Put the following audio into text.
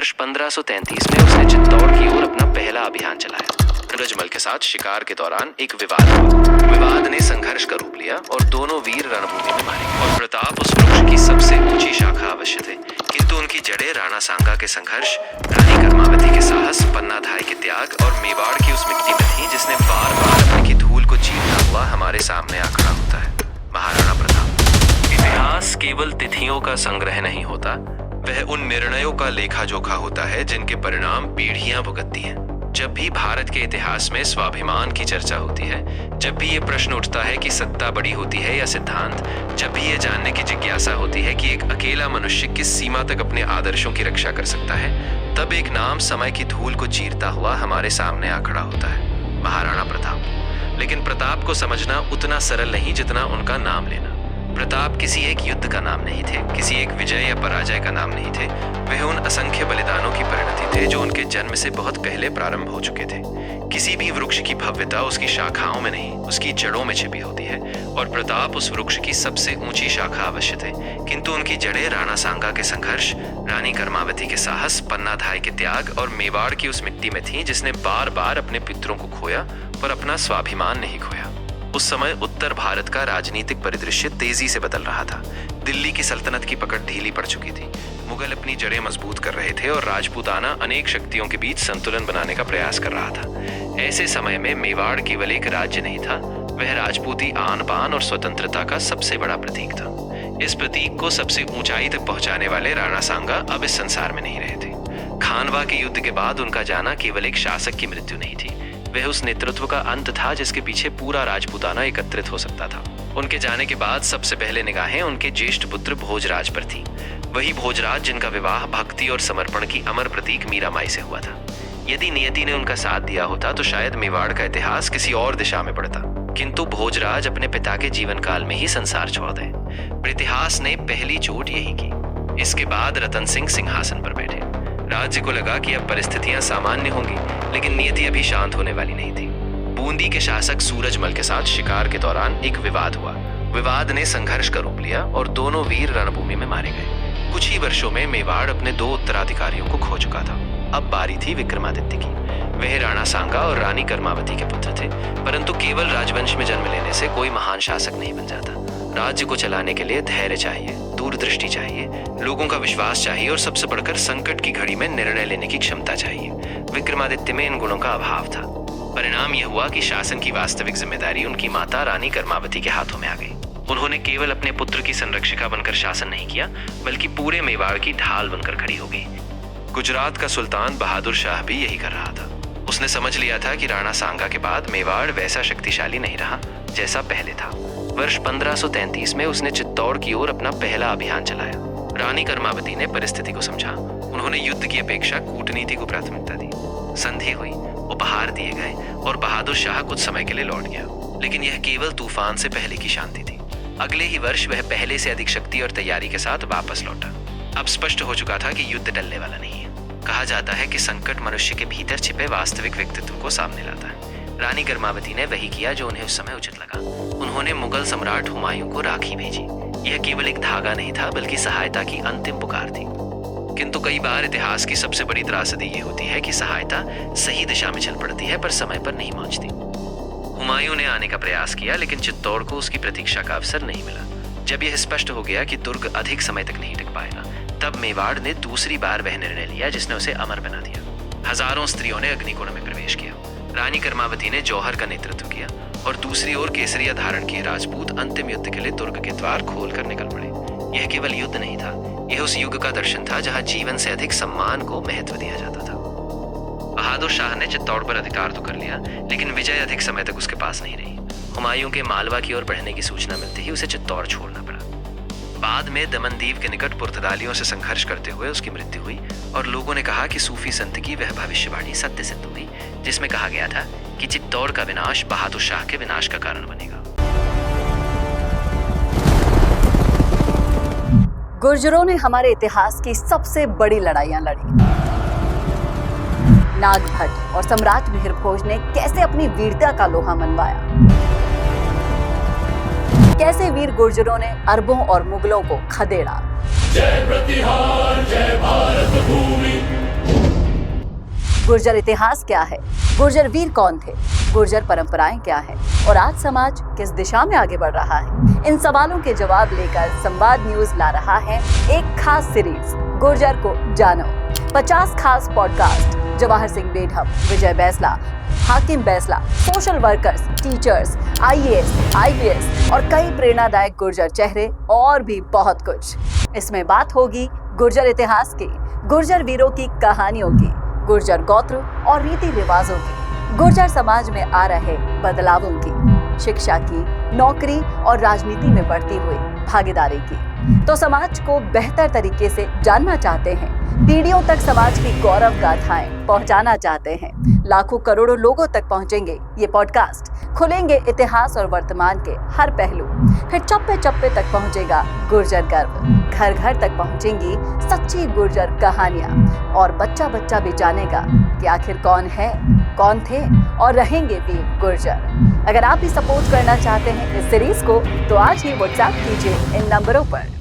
वर्ष 1533 में उसने चित्तौड़ की ओर अपना पहला अभियान चलाया। सूरजमल के साथ शिकार के दौरान एक विवाद हुआ। विवाद ने संघर्ष का रूप लिया और दोनों वीर रणभूमि में मारे गए। और प्रताप उस वृक्ष की सबसे ऊंची शाखा अवश्य थे, किंतु उनकी जड़ें राणा सांगा के संघर्ष, रानी कर्मावती के साहस, पन्नाधाय के त्याग और मेवाड़ की उस मिट्टी में थी जिसने बार बार अपने की धूल को चीरता हुआ हमारे सामने आ खड़ा होता है। महाराणा प्रताप। इतिहास केवल तिथियों का संग्रह नहीं होता, वह उन निर्णयों का लेखा जोखा होता है जिनके परिणाम पीढ़ियां भुगतती हैं। जब भी भारत के इतिहास में स्वाभिमान की चर्चा होती है, जब भी ये प्रश्न उठता है कि सत्ता बड़ी होती है या सिद्धांत, जब भी ये जानने की जिज्ञासा होती है कि एक अकेला मनुष्य किस सीमा तक अपने आदर्शों की रक्षा कर सकता है, तब एक नाम समय की धूल को चीरता हुआ हमारे सामने आ खड़ा होता है, महाराणा प्रताप। लेकिन प्रताप को समझना उतना सरल नहीं जितना उनका नाम लेना। प्रताप किसी एक युद्ध का नाम नहीं थे, किसी एक विजय या पराजय का नाम नहीं थे। वह उन असंख्य बलिदानों की परिणति थे जो उनके जन्म से बहुत पहले प्रारंभ हो चुके थे। किसी भी वृक्ष की भव्यता उसकी शाखाओं में नहीं, उसकी जड़ों में छिपी होती है, और प्रताप उस वृक्ष की सबसे ऊंची शाखा अवश्य थे, किंतु उनकी जड़ें राणा सांगा के संघर्ष, रानी कर्मावती के साहस, पन्नाधाय के त्याग और मेवाड़ की उस मिट्टी में थी जिसने बार बार अपने पितरों को खोया पर अपना स्वाभिमान नहीं खोया। उस समय उत्तर भारत का राजनीतिक परिदृश्य तेजी से बदल रहा था। दिल्ली की सल्तनत की पकड़ ढीली पड़ चुकी थी। मुगल अपनी जड़ें मजबूत कर रहे थे और राजपूताना अनेक शक्तियों के बीच संतुलन बनाने का प्रयास कर रहा था। ऐसे समय में मेवाड़ केवल एक राज्य नहीं था, वह राजपूती आन बान और स्वतंत्रता का सबसे बड़ा प्रतीक था। इस प्रतीक को सबसे ऊंचाई तक पहुंचाने वाले राणा सांगा अब इस संसार में नहीं रहे थे। खानवा के युद्ध के बाद उनका जाना केवल एक शासक की मृत्यु नहीं थी, वह उस नेतृत्व का अंत था जिसके पीछे पूरा राजपूताना एकत्रित हो सकता था। उनके जाने के बाद सबसे पहले निगाहें उनके ज्येष्ठ पुत्र भोजराज पर थी। वही भोजराज जिनका विवाह भक्ति और समर्पण की अमर प्रतीक मीरामाई से हुआ था। यदि नियति ने उनका साथ दिया होता तो शायद मेवाड़ का इतिहास किसी और दिशा में बढ़ता, किंतु भोजराज अपने पिता के जीवन काल में ही संसार छोड़ गए। पर इतिहास ने पहली चोट यही की। इसके बाद रतन सिंह सिंहासन पर बैठे। राज्य को लगा कि अब परिस्थितियां सामान्य होंगी, लेकिन नियति अभी शांत होने वाली नहीं थी। बूंदी के शासक सूरजमल के साथ शिकार के दौरान एक विवाद हुआ। विवाद ने संघर्ष का रूप लिया और दोनों वीर रणभूमि में मारे गए। कुछ ही वर्षों में मेवाड़ अपने 2 उत्तराधिकारियों को खो चुका था। अब बारी थी विक्रमादित्य की। वह राणा सांगा और रानी कर्मावती के पुत्र थे, परंतु केवल राजवंश में जन्म लेने से कोई महान शासक नहीं बन जाता। राज्य को चलाने के लिए धैर्य चाहिए, दूरदृष्टि चाहिए, लोगों का विश्वास चाहिए और सबसे बढ़कर संकट की घड़ी में निर्णय लेने की क्षमता चाहिए। विक्रमादित्य में इन गुणों का अभाव था। परिणाम यह हुआ कि शासन की वास्तविक जिम्मेदारी उनकी माता रानी कर्मावती के हाथों में आ गई। उन्होंने केवल अपने पुत्र की संरक्षिका बनकर शासन नहीं किया, बल्कि पूरे मेवाड़ की ढाल बनकर खड़ी हो गई। गुजरात का सुल्तान बहादुर शाह भी यही कर रहा था। उसने समझ लिया था कि राणा सांगा के बाद मेवाड़ वैसा शक्तिशाली नहीं रहा जैसा पहले था। वर्ष 1533 में उसने चित्तौड़ की ओर अपना पहला अभियान चलाया। रानी कर्मावती ने परिस्थिति को समझा। उन्होंने युद्ध की अपेक्षा कूटनीति को प्राथमिकता दी। संधि हुई, उपहार दिए गए और बहादुर शाह कुछ समय के लिए लौट गया, लेकिन यह केवल तूफान से पहले की शांति थी। अगले ही वर्ष वह पहले से अधिक शक्ति और तैयारी के साथ वापस लौटा। अब स्पष्ट हो चुका था कि युद्ध टलने वाला नहीं है। कहा जाता है कि संकट मनुष्य के भीतर छिपे वास्तविक व्यक्तित्व को सामने लाता है। रानी कर्मावती ने वही किया जो उन्हें उस समय उचित लगा। उन्होंने मुगल सम्राट हुमायूं को राखी भेजी। यह केवल एक धागा नहीं था, बल्कि सहायता की अंतिम पुकार थी। किंतु कई बार इतिहास की सबसे बड़ी त्रासदी ये होती है कि सहायता सही दिशा में चल पड़ती है पर समय पर नहीं पहुंचती। हुमायूं ने आने का प्रयास किया, लेकिन चित्तौड़ को उसकी प्रतीक्षा का अवसर नहीं मिला। जब यह स्पष्ट हो गया कि दुर्ग अधिक समय तक नहीं टिक पाएगा, तब मेवाड़ ने दूसरी बार वह निर्णय लिया जिसने उसे अमर बना दिया। हजारों स्त्रियों ने अग्निकुंड में प्रवेश किया। रानी कर्मावती ने जौहर का नेतृत्व किया और दूसरी ओर केसरिया धारण किए राजपूत अंतिम युद्ध के लिए दुर्ग के द्वार खोलकर निकल पड़े। यह केवल युद्ध नहीं था, यह उस युग का दर्शन था जहां जीवन से अधिक सम्मान को महत्व दिया जाता था। बहादुर शाह ने चित्तौड़ पर अधिकार तो कर लिया, लेकिन विजय अधिक समय तक उसके पास नहीं रही। हुमायूं के मालवा की ओर बढ़ने की सूचना मिलते ही उसे चित्तौड़ छोड़ना पड़ा। बाद में दमनदीव के निकट पुर्तगालियों से संघर्ष करते हुए उसकी मृत्यु हुई और लोगों ने कहा कि सूफी संत की वह भविष्यवाणी सत्य सिद्ध हुई जिसमें कहा गया था कि चित्तौड़ का विनाश बहादुर शाह के विनाश का कारण बनेगा। गुर्जरों ने हमारे इतिहास की सबसे बड़ी लड़ाइयां लड़ी। नागभट्ट और सम्राट मिहिर भोज ने कैसे अपनी वीरता का लोहा मनवाया, कैसे वीर गुर्जरों ने अरबों और मुगलों को खदेड़ा। जय प्रतिहार, जय भारत भूमि। गुर्जर इतिहास क्या है, गुर्जर वीर कौन थे, गुर्जर परंपराएं क्या है और आज समाज किस दिशा में आगे बढ़ रहा है, इन सवालों के जवाब लेकर संवाद न्यूज ला रहा है एक खास सीरीज गुर्जर को जानो। 50 खास पॉडकास्ट जवाहर सिंह बेढप, विजय बैसला, हाकिम Bainsla, social workers, teachers, IAS, IPS और कई प्रेरणादायक गुर्जर चेहरे और भी बहुत कुछ। इसमें बात होगी गुर्जर इतिहास की, गुर्जर वीरों की कहानियों की, गुर्जर गोत्र और रीति रिवाजों की, गुर्जर समाज में आ रहे बदलावों की, शिक्षा की, नौकरी और राजनीति में बढ़ती हुई भागीदारी की। तो समाज को बेहतर तरीके से जानना चाहते हैं, पीढ़ियों तक समाज की गौरव गाथाएं पहुंचाना चाहते हैं, लाखों करोड़ों लोगों तक पहुंचेंगे ये पॉडकास्ट, खुलेंगे इतिहास और वर्तमान के हर पहलू, फिर चप्पे चप्पे तक पहुंचेगा गुर्जर गर्व, घर घर तक पहुंचेंगी सच्ची गुर्जर कहानियां और बच्चा बच्चा भी जानेगा कि आखिर कौन है, कौन थे और रहेंगे वीर गुर्जर। अगर आप भी सपोर्ट करना चाहते हैं इस सीरीज को तो आज ही व्हाट्सएप कीजिए इन नंबरों पर।